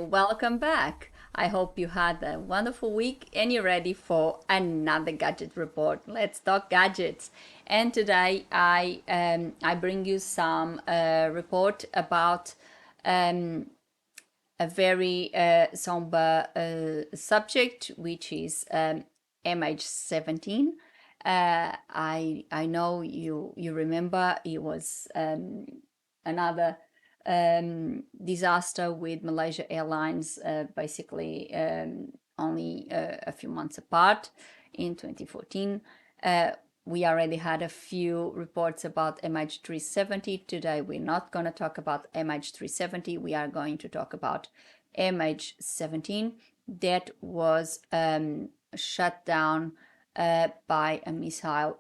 welcome back. I hope you had a wonderful week and you're ready for another gadget report. Let's talk gadgets. And today I bring you some report about a very somber subject, which is MH17. I know you remember it was another disaster with Malaysia Airlines, basically only a few months apart in 2014. We already had a few reports about MH370. Today we're not going to talk about MH370. We are going to talk about MH17 that was shut down by a missile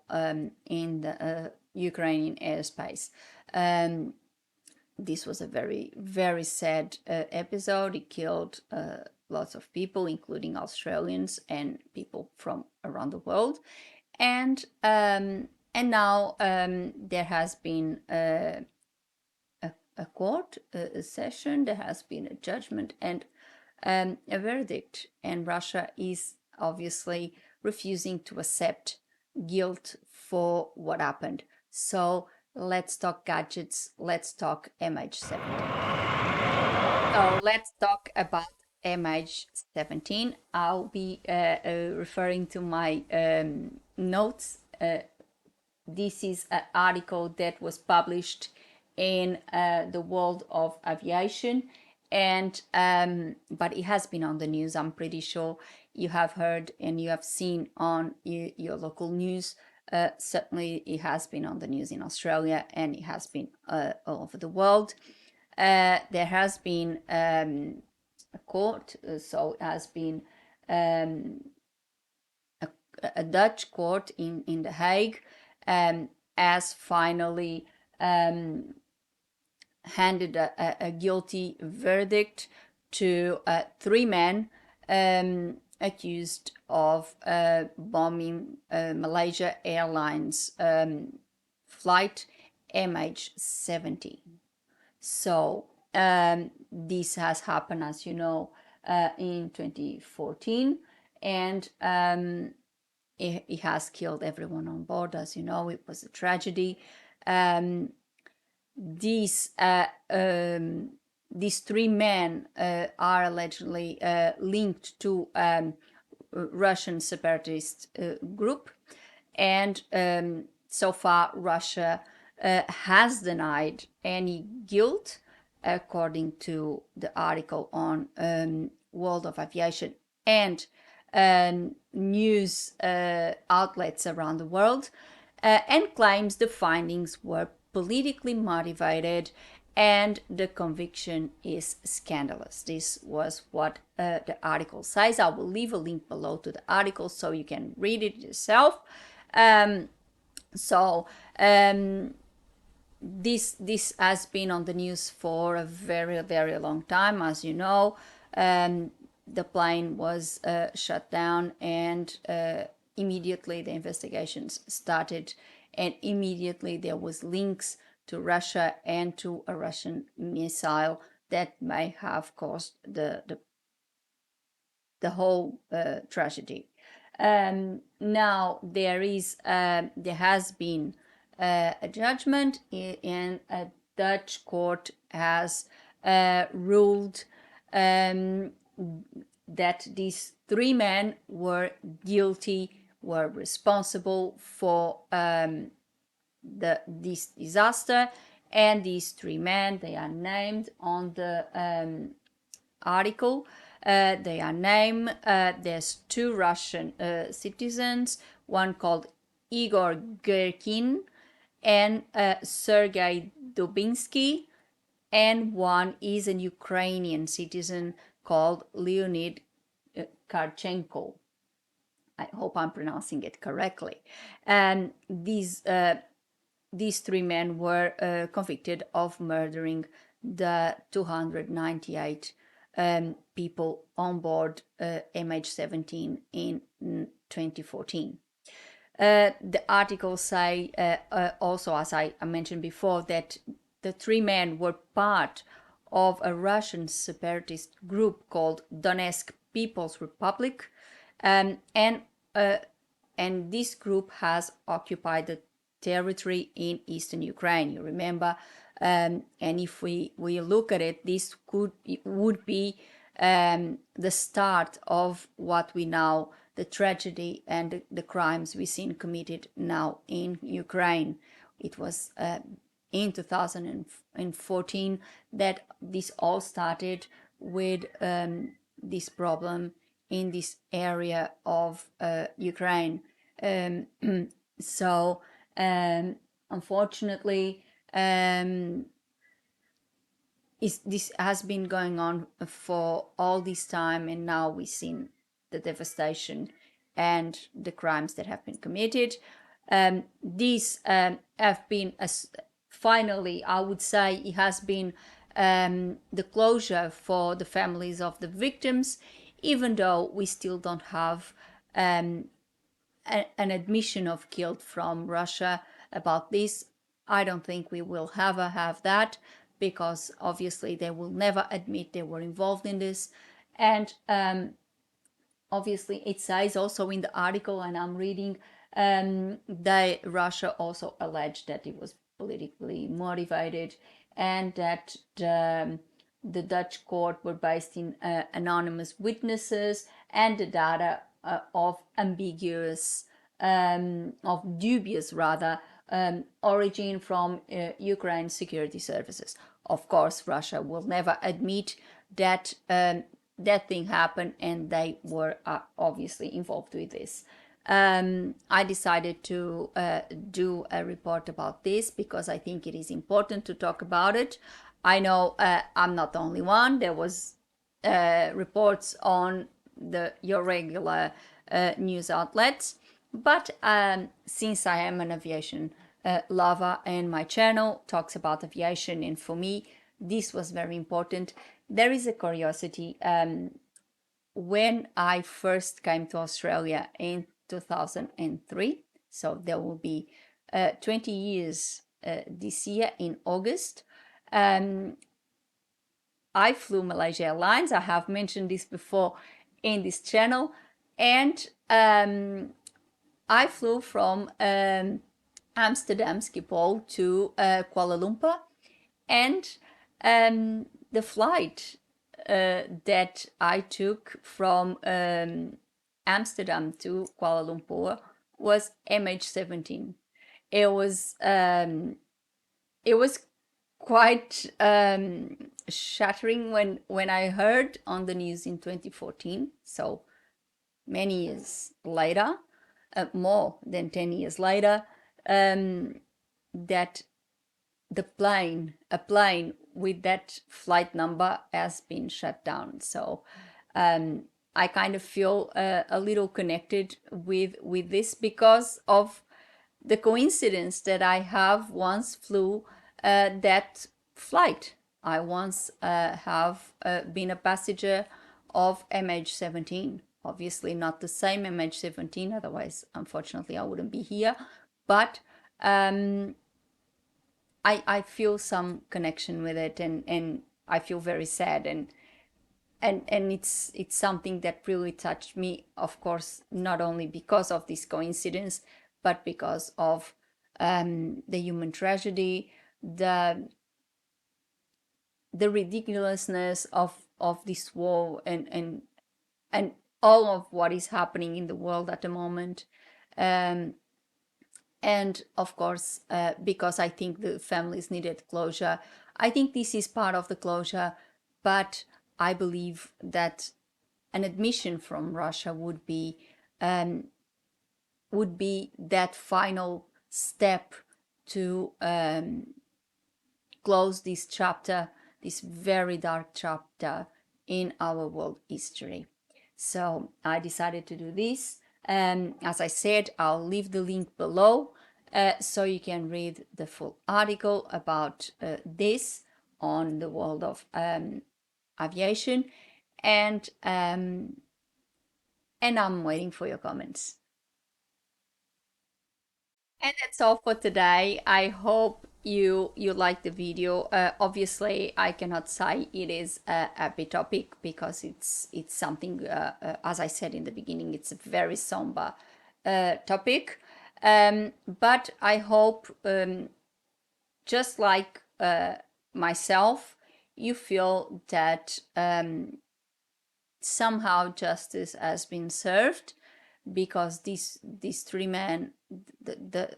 in the Ukrainian airspace. This was a very, very sad episode. It killed lots of people, including Australians and people from around the world. And now there has been a court a session, there has been a judgment and a verdict, and Russia is obviously refusing to accept guilt for what happened. So let's talk gadgets, let's talk MH17. So let's talk about MH17. I'll be referring to my notes. This is an article that was published in the World of Aviation, and but it has been on the news. I'm pretty sure you have heard and you have seen on your local news. Certainly it has been on the news in Australia, and it has been all over the world. There has been a court, so it has been a Dutch court in The Hague has finally handed a guilty verdict to three men accused of bombing Malaysia Airlines flight MH17. So this has happened, as you know, in 2014, and it has killed everyone on board. As you know, it was a tragedy. These three men are allegedly linked to Russian separatist group, and so far Russia has denied any guilt, according to the article on World of Aviation and news outlets around the world, and claims the findings were politically motivated and the conviction is scandalous. This was what the article says. I will leave a link below to the article so you can read it yourself. This has been on the news for a very, very long time. As you know, the plane was shut down, and immediately the investigations started, and immediately there was links to Russia and to a Russian missile that may have caused the whole tragedy. Now there has been a judgment, and a Dutch court has ruled that these three men were guilty, were responsible for this disaster. And these three men, they are named on the article. They are named, there's two Russian citizens, one called Igor Gerkin and Sergei Dubinsky, and one is an Ukrainian citizen called Leonid Karchenko. I hope I'm pronouncing it correctly. And these three men were convicted of murdering the 298 people on board MH17 in 2014. The articles say also, as I mentioned before, that the three men were part of a Russian separatist group called Donetsk People's Republic, and uh, and this group has occupied the territory in eastern Ukraine. You remember, and if we look at it, this would be the start of what we now the tragedy and the crimes we seen committed now in Ukraine. It was in 2014 that this all started with this problem in this area of Ukraine. Um, so, unfortunately, um, this has been going on for all this time, and now we've seen the devastation and the crimes that have been committed. These have been, finally, I would say, it has been the closure for the families of the victims, even though we still don't have um, an admission of guilt from Russia about this. I don't think we will ever have that, because obviously they will never admit they were involved in this. And obviously it says also in the article, and I'm reading, that Russia also alleged that it was politically motivated, and that the Dutch court were based in anonymous witnesses and the data of ambiguous, of dubious rather, origin from Ukraine security services. Of course, Russia will never admit that that thing happened, and they were obviously involved with this. I decided to do a report about this because I think it is important to talk about it. I know I'm not the only one. There was reports on your regular news outlets, but since I am an aviation lover and my channel talks about aviation, and for me this was very important, there is a curiosity. When I first came to Australia in 2003, so there will be 20 years this year in August, I flew Malaysia Airlines. I have mentioned this before in this channel, and I flew from Amsterdam Schiphol to Kuala Lumpur, and the flight that I took from Amsterdam to Kuala Lumpur was MH17. It was it was quite shattering when I heard on the news in 2014. So many years later, more than 10 years later, that a plane with that flight number has been shut down. So I kind of feel a little connected with this because of the coincidence that I have once flew that flight. I once have been a passenger of MH17. Obviously not the same MH17, otherwise, unfortunately, I wouldn't be here. But I feel some connection with it, and I feel very sad, and it's something that really touched me, of course, not only because of this coincidence, but because of the human tragedy, the ridiculousness of this war, and all of what is happening in the world at the moment. And of course, because I think the families needed closure. I think this is part of the closure, but I believe that an admission from Russia would be that final step to close this chapter, this very dark chapter in our world history. So I decided to do this. As I said, I'll leave the link below so you can read the full article about this on the World of Aviation, and I'm waiting for your comments. And that's all for today. I hope you like the video. Obviously, I cannot say it is a happy topic because it's something. As I said in the beginning, it's a very somber topic. But I hope, just like myself, you feel that somehow justice has been served, because these three men, the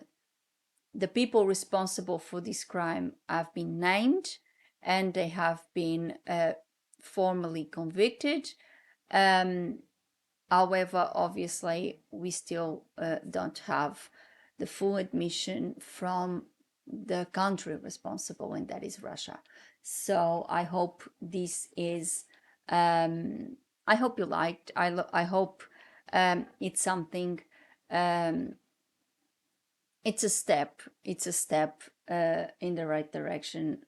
the people responsible for this crime have been named, and they have been formally convicted. Um, However, obviously, we still don't have the full admission from the country responsible, and that is Russia. So I hope this is. I hope you liked. I hope it's something. Um, it's a step. It's a step in the right direction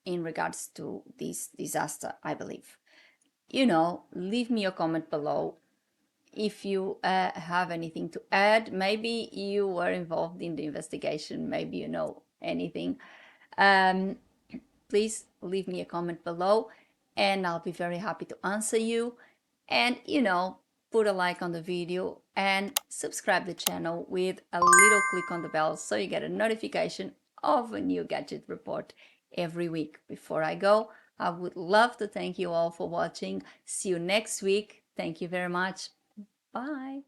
in regards to this disaster, I believe. Leave me a comment below if you have anything to add. Maybe you were involved in the investigation, maybe you know anything. Um, Please leave me a comment below, and I'll be very happy to answer you. And put a like on the video and subscribe the channel with a little click on the bell so you get a notification of a new gadget report every week. Before I go, I would love to thank you all for watching. See you next week. Thank you very much. Bye.